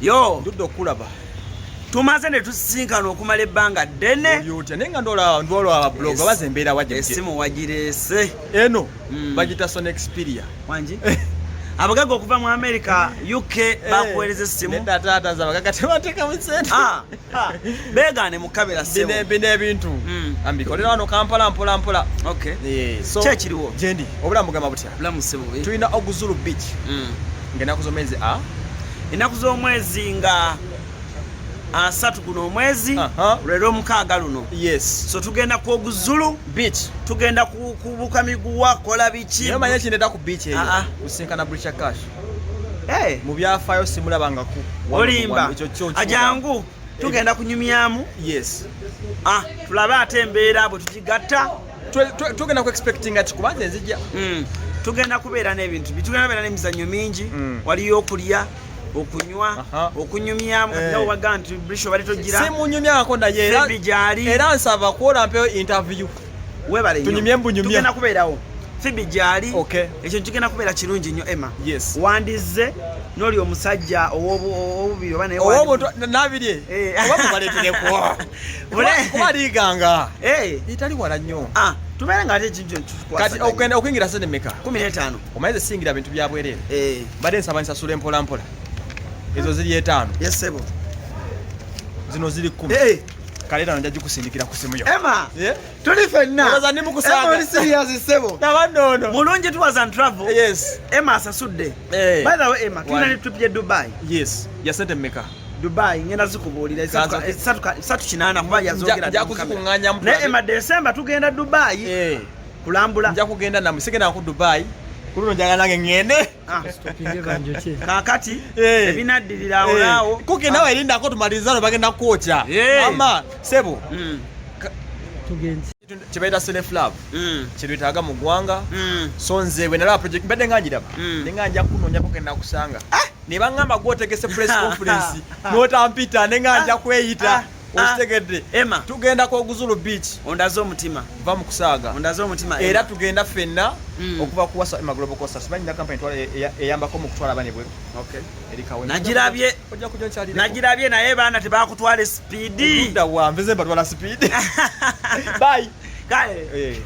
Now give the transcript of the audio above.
Yo ndudde okulaba tumaze ne tusisinkana okumala ebbanga ddene yotya nenga ndolwa blog bazembeera wajja esimu wagireese eno bagita Sony Xperia wanji abagaga okuva mu America UK bakuweereza essimu nedda taata zabagaga tebateeka mu sente beegaane mu kabera ssebo bino ebintu ambikolera wano Kampala mpola so kyekiriwo gyendi obulamu bugamba butya bulamu ssebo tulina Oguzulu Beach ng'ennaku z'omwezi ennaku z'omwezi nga 3 guno omwezi lero 6 luno yes so tugenda ku Oguzulu Beach tugenda kubuka miguwa kola biki naye manya kineta ku beach eyo kusinkana Brisher cash mu byafaayo simulabangako olimba ajangu tugenda kunyumyamu yes tulabe ate embeera bwe tukigatta tugenda ku expecting ati kubanza enzijja tugenda kubeera n'ebintu tugenda kubeera n'emizannyo mingi waliyo okulya okunywa okunyumyamu kati waga nti Brisher bali togira simunyumyako naye era nsaba kuola mpeyo interview webale tunyumye mbunyumya tugenda kubeerawo Phoebe gyali ekyo kigenda kubeera kirungi nnyo Emma wandize n'oli omusajja ow'obubiri oba naye nabirye oba mubaleetereko kuba liiganga etali wala nnyo tubeere nga ate ekintu kati okuyingira sente meka 15 omaze singira bintu bya bwereere badde nsaba nsasula mpola mpola ezo ziri 5 yesebo zino ziri 10 kaleta nja jikusindikira ku simu yo Emma tuli fenna obaza ndi mukusanga Emma serious sebo nabandono mulungi tuwaza and travel yes Emma asasudde by the way Emma tuna trip ya Dubai yes ya sente meka Dubai ngenda zikubuulira 3 kuba yazogera ja kuzikunganya ne Emma December tugenda Dubai kulambula nja kugenda na musigenda ku Dubai kuno njagala nange ngende kakati ebinaddirira awo kuke nawe erinda ko tumalizano bagenda kocha mama sebo tugenzi kibaita self love kiritaga mu gwanga so nze bwe nalaba project mbadde nganjiraba nenganja kunonya kugenda kusanga ne bangamba gwotegese press conference notampita nenganja kweyita ostegedde Emma tugenda ko Oguzulu Beach ondazo omutima va mu kusaaga ondazo omutima era tugenda fenna okuva ku Wasswa Global Costa simanyi na company twale eyambako mu kutwala bane bwe erikawe najirabye naye bana tebakutwala speed nda wa mveze batwala speed bye kale